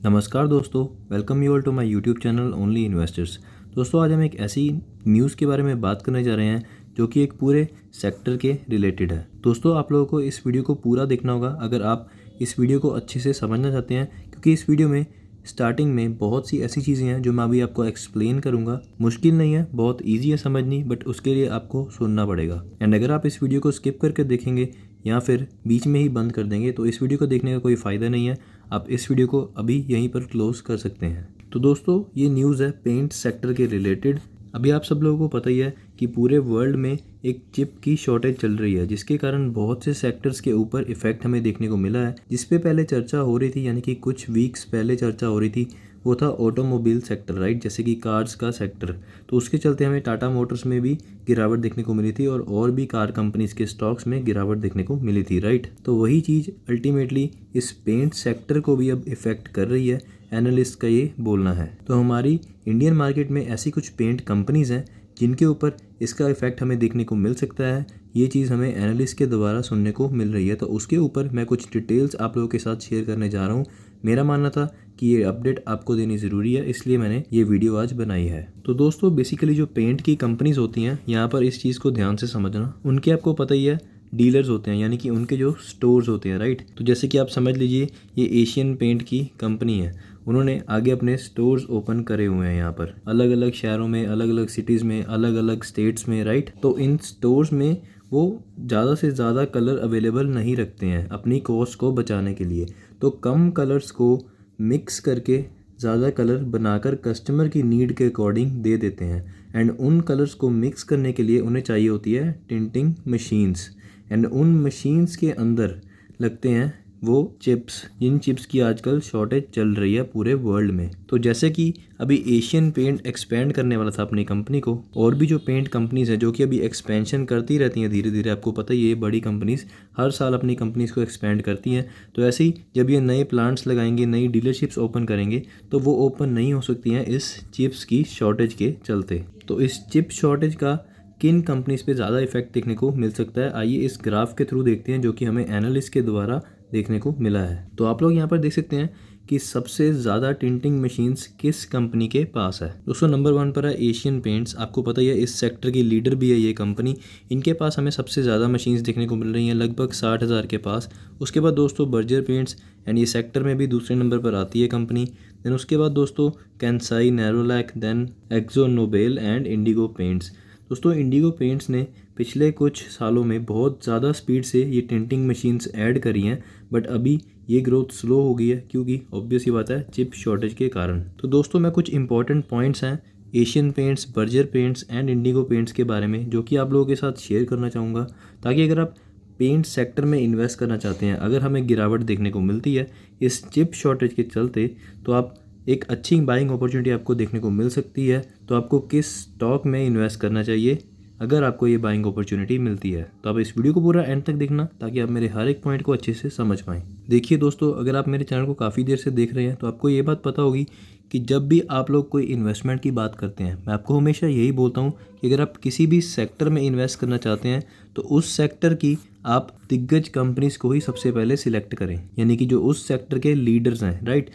नमस्कार दोस्तों, welcome you all to my YouTube channel only investors. दोस्तों, आज हम एक ऐसी न्यूज़ के बारे में बात करने जा रहे हैं जो कि एक पूरे सेक्टर के रिलेटेड है। दोस्तों, आप लोगों को इस वीडियो को पूरा देखना होगा अगर आप इस वीडियो को अच्छे से समझना चाहते हैं, क्योंकि इस वीडियो में स्टार्टिंग में बहुत सी ऐसी चीज़ें हैं जो मैं अभी आपको एक्सप्लेन करूंगा। मुश्किल नहीं है, बहुत ईजी है समझनी, बट उसके लिए आपको सुनना पड़ेगा। एंड अगर आप इस वीडियो को स्किप करके देखेंगे या फिर बीच में ही बंद कर देंगे तो इस वीडियो को देखने का कोई फ़ायदा नहीं है। आप इस वीडियो को अभी यहीं पर क्लोज कर सकते हैं। तो दोस्तों, ये न्यूज़ है पेंट सेक्टर के रिलेटेड। अभी आप सब लोगों को पता ही है कि पूरे वर्ल्ड में एक चिप की शॉर्टेज चल रही है, जिसके कारण बहुत से सेक्टर्स के ऊपर इफेक्ट हमें देखने को मिला है। जिस पे पहले चर्चा हो रही थी, यानी कि कुछ वीक्स पहले चर्चा हो रही थी, वो था ऑटोमोबाइल सेक्टर, राइट, जैसे कि कार्स का सेक्टर। तो उसके चलते हमें टाटा मोटर्स में भी गिरावट देखने को मिली थी और भी कार कंपनीज के स्टॉक्स में गिरावट देखने को मिली थी, राइट। तो वही चीज़ अल्टीमेटली इस पेंट सेक्टर को भी अब इफेक्ट कर रही है, एनालिस्ट का ये बोलना है। तो हमारी इंडियन मार्केट में ऐसी कुछ पेंट कंपनीज हैं जिनके ऊपर इसका इफेक्ट हमें देखने को मिल सकता है। ये चीज़ हमें एनालिस्ट के द्वारा सुनने को मिल रही है, तो उसके ऊपर मैं कुछ डिटेल्स आप लोगों के साथ शेयर करने जा रहा हूँ। मेरा मानना था कि ये अपडेट आपको देनी ज़रूरी है, इसलिए मैंने ये वीडियो आज बनाई है। तो दोस्तों, बेसिकली जो पेंट की कंपनीज होती हैं, यहाँ पर इस चीज़ को ध्यान से समझना। उनके आपको पता ही है डीलर्स होते हैं, यानी कि उनके जो स्टोर्स होते हैं, राइट। तो जैसे कि आप समझ लीजिए ये एशियन पेंट की कंपनी है, उन्होंने आगे अपने स्टोर्स ओपन करे हुए हैं यहाँ पर अलग अलग शहरों में, अलग अलग सिटीज़ में, अलग अलग स्टेट्स में, राइट। तो इन स्टोर्स में वो ज़्यादा से ज़्यादा कलर अवेलेबल नहीं रखते हैं अपनी कॉस्ट को बचाने के लिए। तो कम कलर्स को मिक्स करके ज़्यादा कलर बनाकर कस्टमर की नीड के अकॉर्डिंग दे देते हैं। एंड उन कलर्स को मिक्स करने के लिए उन्हें चाहिए होती है टिंटिंग मशीन्स। एंड उन मशीन्स के अंदर लगते हैं वो चिप्स, जिन चिप्स की आजकल शॉर्टेज चल रही है पूरे वर्ल्ड में। तो जैसे कि अभी एशियन पेंट एक्सपेंड करने वाला था अपनी कंपनी को, और भी जो पेंट कंपनीज हैं जो कि अभी एक्सपेंशन करती रहती हैं धीरे धीरे, आपको पता ही है बड़ी कंपनीज हर साल अपनी कंपनीज को एक्सपेंड करती हैं। तो ऐसे ही जब ये नए प्लांट्स लगाएंगे, नई डीलरशिप्स ओपन करेंगे, तो वो ओपन नहीं हो सकती हैं इस चिप्स की शॉर्टेज के चलते। तो इस चिप शॉर्टेज का किन कंपनीज पे ज़्यादा इफेक्ट देखने को मिल सकता है, आइए इस ग्राफ के थ्रू देखते हैं जो कि हमें एनालिस्ट के द्वारा देखने को मिला है। तो आप लोग यहाँ पर देख सकते हैं कि सबसे ज़्यादा टिंटिंग मशीन्स किस कंपनी के पास है। दोस्तों, नंबर 1 पर है एशियन पेंट्स। आपको पता ही है इस सेक्टर की लीडर भी है ये कंपनी। इनके पास हमें सबसे ज़्यादा मशीन्स देखने को मिल रही हैं, लगभग 60,000 के पास। उसके बाद दोस्तों बर्जर पेंट्स, एंड ये सेक्टर में भी दूसरे नंबर पर आती है कंपनी। देन उसके बाद दोस्तों Kansai, Nerolac, then Akzo Nobel and Indigo paints. दोस्तों, इंडिगो पेंट्स ने पिछले कुछ सालों में बहुत ज़्यादा स्पीड से ये टिंटिंग मशीन्स ऐड करी हैं, बट अभी ये ग्रोथ स्लो हो गई है, क्योंकि ऑब्वियस ही बात है चिप शॉर्टेज के कारण। तो दोस्तों, मैं कुछ इंपॉर्टेंट पॉइंट्स हैं Asian paints, Berger paints and Indigo paints के बारे में जो कि आप लोगों के साथ शेयर करना चाहूँगा, ताकि अगर आप पेंट सेक्टर में इन्वेस्ट करना चाहते हैं, अगर हमें गिरावट देखने को मिलती है इस चिप शॉर्टेज के चलते, तो आप एक अच्छी बाइंग अपॉर्चुनिटी आपको देखने को मिल सकती है। तो आपको किस स्टॉक में इन्वेस्ट करना चाहिए अगर आपको ये बाइंग अपॉर्चुनिटी मिलती है। तो आप इस वीडियो को पूरा एंड तक देखना, ताकि आप मेरे हर एक पॉइंट को अच्छे से समझ पाएँ। देखिए दोस्तों, अगर आप मेरे चैनल को काफ़ी देर से देख रहे हैं तो आपको ये बात पता होगी कि जब भी आप लोग कोई इन्वेस्टमेंट की बात करते हैं, मैं आपको हमेशा यही बोलता हूँ कि अगर आप किसी भी सेक्टर में इन्वेस्ट करना चाहते हैं तो उस सेक्टर की आप दिग्गज कंपनीज को ही सबसे पहले सिलेक्ट करें, यानी कि जो उस सेक्टर के लीडर्स हैं, राइट।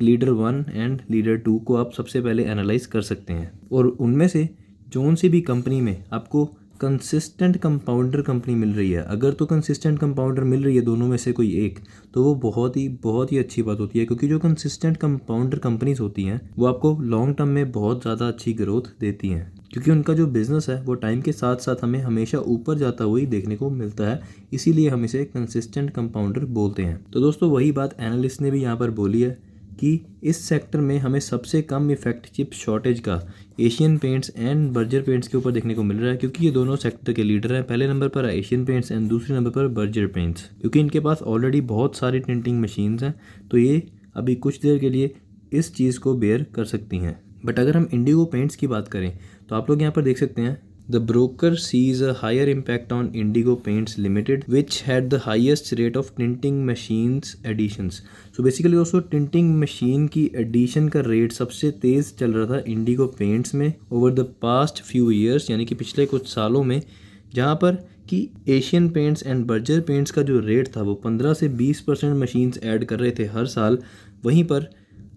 लीडर 1 एंड लीडर 2 को आप सबसे पहले एनालाइज कर सकते हैं, और उनमें से जोन सी भी कंपनी में आपको कंसिस्टेंट कंपाउंडर कंपनी मिल रही है, अगर तो कंसिस्टेंट कंपाउंडर मिल रही है दोनों में से कोई एक, तो वो बहुत ही अच्छी बात होती है, क्योंकि जो कंसिस्टेंट कंपाउंडर कंपनीज होती हैं वो आपको लॉन्ग टर्म में बहुत ज़्यादा अच्छी ग्रोथ देती हैं, क्योंकि उनका जो बिज़नेस है वो टाइम के साथ साथ हमें हमेशा ऊपर जाता हुआ ही देखने को मिलता है। इसीलिए हम इसे कंसिस्टेंट कंपाउंडर बोलते हैं। तो दोस्तों, वही बात एनालिस्ट ने भी यहाँ पर बोली है कि इस सेक्टर में हमें सबसे कम इफेक्ट चिप शॉर्टेज का Asian paints and Berger paints के ऊपर देखने को मिल रहा है, क्योंकि ये दोनों सेक्टर के लीडर हैं। पहले नंबर पर है एशियन पेंट्स एंड दूसरे नंबर पर बर्जर पेंट्स, क्योंकि इनके पास ऑलरेडी बहुत सारी टिंटिंग मशीन्स हैं, तो ये अभी कुछ देर के लिए इस चीज़ को बेयर कर सकती हैं। बट अगर हम इंडिगो पेंट्स की बात करें तो आप लोग यहाँ पर देख सकते हैं The broker sees a higher impact on Indigo Paints Limited, which had the highest rate of tinting machines additions. So basically दोस्तों, tinting machine की addition का रेट सबसे तेज़ चल रहा था Indigo Paints में over the past few years, यानी कि पिछले कुछ सालों में, जहाँ पर कि Asian paints and Berger paints का जो रेट था वो 15 से 20% मशीन्स ऐड कर रहे थे हर साल। वहीं पर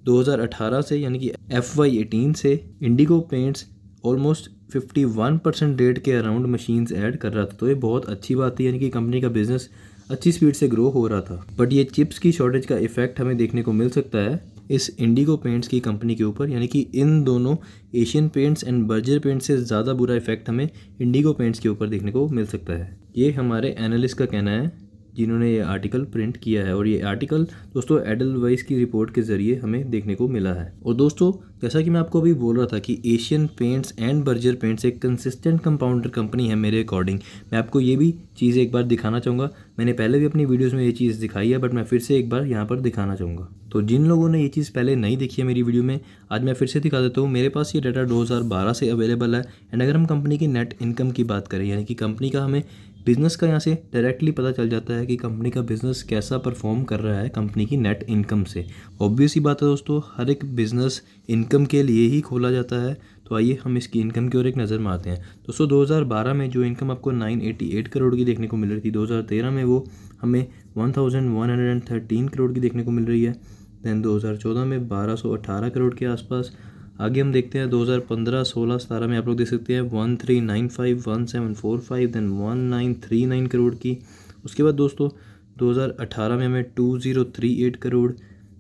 2018 से यानी कि FY18 से इंडिगो पेंट्स ऑलमोस्ट 51% रेट के अराउंड मशीन्स ऐड कर रहा था। तो ये बहुत अच्छी बात थी, यानी कि कंपनी का बिजनेस अच्छी स्पीड से ग्रो हो रहा था। बट ये चिप्स की शॉर्टेज का इफेक्ट हमें देखने को मिल सकता है इस इंडिगो पेंट्स की कंपनी के ऊपर, यानी कि इन दोनों Asian paints and Berger paints से ज़्यादा बुरा इफेक्ट हमें इंडिगो पेंट्स के ऊपर देखने को मिल सकता है। ये हमारे एनालिस्ट का कहना है जिन्होंने ये आर्टिकल प्रिंट किया है, और ये आर्टिकल दोस्तों एडलवाइस की रिपोर्ट के ज़रिए हमें देखने को मिला है। और दोस्तों जैसा कि मैं आपको अभी बोल रहा था कि Asian paints and Berger paints एक कंसिस्टेंट कंपाउंडर कंपनी है मेरे अकॉर्डिंग, मैं आपको ये भी चीज़ एक बार दिखाना चाहूँगा। मैंने पहले भी अपनी वीडियोज़ में ये चीज़ दिखाई है, बट मैं फिर से एक बार यहाँ पर दिखाना चाहूँगा। तो जिन लोगों ने ये चीज़ पहले नहीं देखी है मेरी वीडियो में, आज मैं फिर से दिखा देता हूँ। मेरे पास ये डाटा 2012 से अवेलेबल है। एंड अगर हम कंपनी की नेट इनकम की बात करें, यानी कि कंपनी का हमें बिज़नेस का यहाँ से डायरेक्टली पता चल जाता है कि कंपनी का बिज़नेस कैसा परफॉर्म कर रहा है कंपनी की नेट इनकम से। ऑब्वियस ही बात है दोस्तों, हर एक बिज़नेस इनकम के लिए ही खोला जाता है। तो आइए हम इसकी इनकम की ओर एक नज़र मारते हैं। दोस्तों 2012 में जो इनकम आपको 988 करोड़ की देखने को मिल रही थी, 2013 में वो हमें 1113 करोड़ की देखने को मिल रही है। दैन 2014 में 1218 करोड़ के आसपास। आगे हम देखते हैं 2015, 16, 17 में आप लोग देख सकते हैं 1395, 1745, दैन 1939 करोड़ की। उसके बाद दोस्तों 2018 में हमें 2038 करोड़,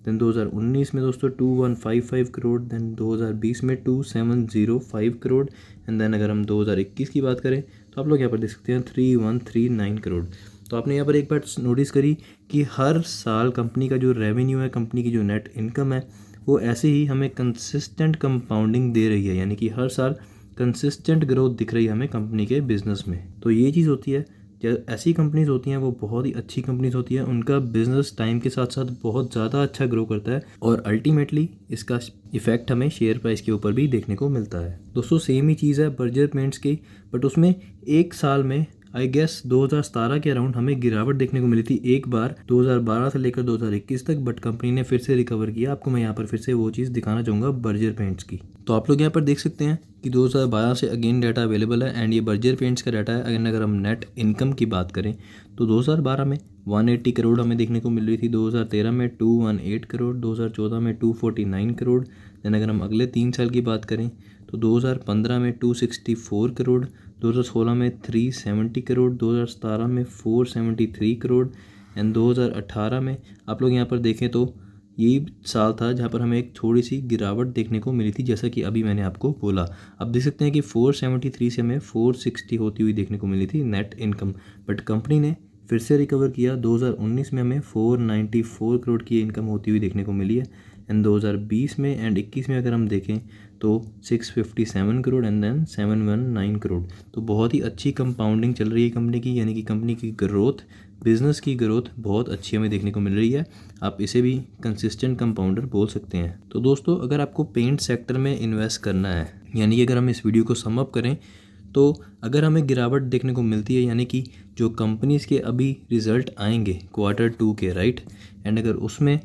दैन 2019 में दोस्तों 2155 करोड़, दैन 2020 में 2705 करोड़, एंड देन अगर हम 2021 की बात करें तो आप लोग यहाँ पर देख सकते हैं 3139 करोड़। तो आपने यहाँ पर एक बार नोटिस करी कि हर साल कंपनी का जो रेवेन्यू है, कंपनी की जो नेट इनकम है, वो ऐसे ही हमें कंसिस्टेंट कंपाउंडिंग दे रही है, यानी कि हर साल कंसिस्टेंट ग्रोथ दिख रही है हमें कंपनी के बिजनेस में। तो ये चीज़ होती है, जब ऐसी कंपनीज होती हैं वो बहुत ही अच्छी कंपनीज होती हैं, उनका बिजनेस टाइम के साथ साथ बहुत ज़्यादा अच्छा ग्रो करता है, और अल्टीमेटली इसका इफेक्ट हमें शेयर प्राइस के ऊपर भी देखने को मिलता है। दोस्तों सेम ही चीज़ है बर्जर पेंट्स की, बट उसमें एक साल में आई गेस 2017 के अराउंड हमें गिरावट देखने को मिली थी एक बार, 2012 से लेकर 2021 तक, बट कंपनी ने फिर से रिकवर किया। आपको मैं यहाँ पर फिर से वो चीज़ दिखाना चाहूँगा बर्जर पेंट्स की। तो आप लोग यहाँ पर देख सकते हैं कि 2012 से अगेन डाटा अवेलेबल है, एंड ये बर्जर पेंट्स का डाटा है। अगर हम नेट इनकम की बात करें तो 2012 में 180 करोड़ हमें देखने को मिल रही थी, 2013 में 218 करोड़, 2014 में 249 करोड़। दैन अगर हम अगले 3 साल की बात करें तो 2015 में 264 करोड़, 2016 में 370 करोड़, 2017 में 473 करोड़, एंड 2018 में आप लोग यहाँ पर देखें तो यही साल था जहाँ पर हमें एक थोड़ी सी गिरावट देखने को मिली थी, जैसा कि अभी मैंने आपको बोला। आप देख सकते हैं कि 473 से हमें 460 होती हुई देखने को मिली थी नेट इनकम, बट कंपनी ने फिर से रिकवर किया। 2019 में हमें 494 करोड़ की इनकम होती हुई देखने को मिली है, एंड 2020 में एंड 21 में अगर हम देखें तो 657 करोड़, एंड देन 719 करोड़। तो बहुत ही अच्छी कंपाउंडिंग चल रही है कंपनी की, यानी कि कंपनी की ग्रोथ, बिज़नेस की ग्रोथ बहुत अच्छी हमें देखने को मिल रही है। आप इसे भी कंसिस्टेंट कंपाउंडर बोल सकते हैं। तो दोस्तों अगर आपको पेंट सेक्टर में इन्वेस्ट करना है, यानी कि अगर हम इस वीडियो को सम अप करें तो अगर हमें गिरावट देखने को मिलती है, यानी कि जो कंपनीज़ के अभी रिज़ल्ट आएंगे Q2 के, राइट, एंड अगर उसमें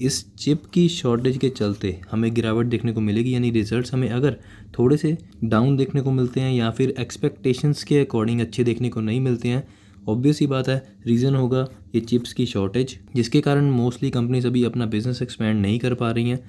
इस चिप की शॉर्टेज के चलते हमें गिरावट देखने को मिलेगी, यानी रिजल्ट्स हमें अगर थोड़े से डाउन देखने को मिलते हैं या फिर एक्सपेक्टेशंस के अकॉर्डिंग अच्छे देखने को नहीं मिलते हैं, ऑब्वियस ही बात है रीज़न होगा ये चिप्स की शॉर्टेज, जिसके कारण मोस्टली कंपनीज अभी अपना बिजनेस एक्सपेंड नहीं कर पा रही हैं।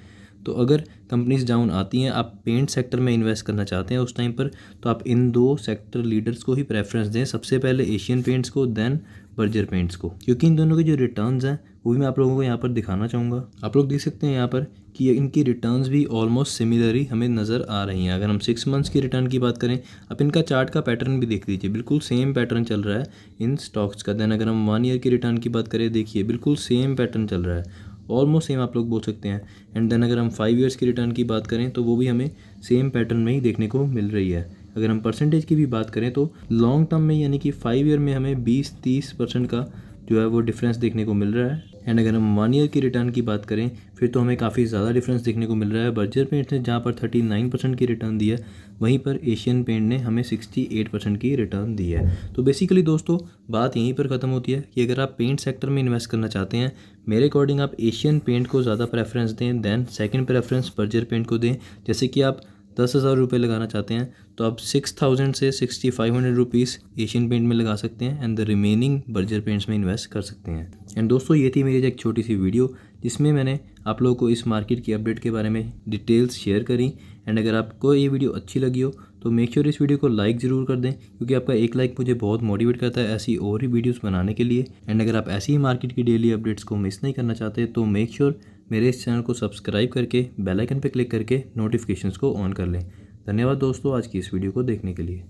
तो अगर कंपनीज डाउन आती हैं, आप पेंट सेक्टर में इन्वेस्ट करना चाहते हैं उस टाइम पर, तो आप इन 2 सेक्टर लीडर्स को ही प्रेफरेंस दें, सबसे पहले एशियन पेंट्स को, देन बर्जर पेंट्स को, क्योंकि इन दोनों के जो रिटर्न्स हैं वो भी मैं आप लोगों को यहाँ पर दिखाना चाहूँगा। आप लोग देख सकते हैं यहाँ पर कि इनकी रिटर्न्स भी ऑलमोस्ट सिमिलर ही हमें नज़र आ रही हैं। अगर हम 6 मंथ्स की रिटर्न की बात करें, आप इनका चार्ट का पैटर्न भी देख लीजिए, बिल्कुल सेम पैटर्न चल रहा है इन स्टॉक्स का। देन अगर हम 1 ईयर की रिटर्न की बात करें, देखिए बिल्कुल सेम पैटर्न चल रहा है, ऑलमोस्ट सेम आप लोग बोल सकते हैं। एंड देन अगर हम 5 ईयर्स की रिटर्न की बात करें तो वो भी हमें सेम पैटर्न में ही देखने को मिल रही है। अगर हम परसेंटेज की भी बात करें तो लॉन्ग टर्म में, यानी कि 5 ईयर में हमें 20-30% का जो है वो डिफरेंस देखने को मिल रहा है। एंड अगर हम 1 ईयर की रिटर्न की बात करें फिर तो हमें काफ़ी ज़्यादा डिफरेंस देखने को मिल रहा है। बर्जर पेंट्स ने जहाँ पर 39% की रिटर्न दी है, वहीं पर एशियन पेंट ने हमें 68% की रिटर्न दी है। तो बेसिकली दोस्तों बात यहीं पर ख़त्म होती है कि अगर आप पेंट सेक्टर में इन्वेस्ट करना चाहते हैं, मेरे अकॉर्डिंग आप एशियन पेंट को ज़्यादा प्रेफरेंस दें, then second preference Berger paint को दें। जैसे कि आप 10,000 रुपये लगाना चाहते हैं तो आप 6,000 से 6,500 रुपीज़ एशियन पेंट में लगा सकते हैं, and the remaining Berger paints में इन्वेस्ट कर सकते हैं। एंड दोस्तों ये थी मेरी एक छोटी सी वीडियो जिसमें मैंने आप लोगों को इस मार्केट की अपडेट के बारे में डिटेल्स शेयर करी। एंड अगर आपको ये वीडियो अच्छी लगी हो तो मेक श्योर इस वीडियो को लाइक ज़रूर कर दें, क्योंकि आपका एक लाइक मुझे बहुत मोटिवेट करता है ऐसी और ही वीडियोस बनाने के लिए। एंड अगर आप ऐसी ही मार्केट की डेली अपडेट्स को मिस नहीं करना चाहते तो मेक श्योर मेरे इस चैनल को सब्सक्राइब करके बेल आइकन पर क्लिक करके नोटिफिकेशंस को ऑन कर लें। धन्यवाद दोस्तों आज की इस वीडियो को देखने के लिए।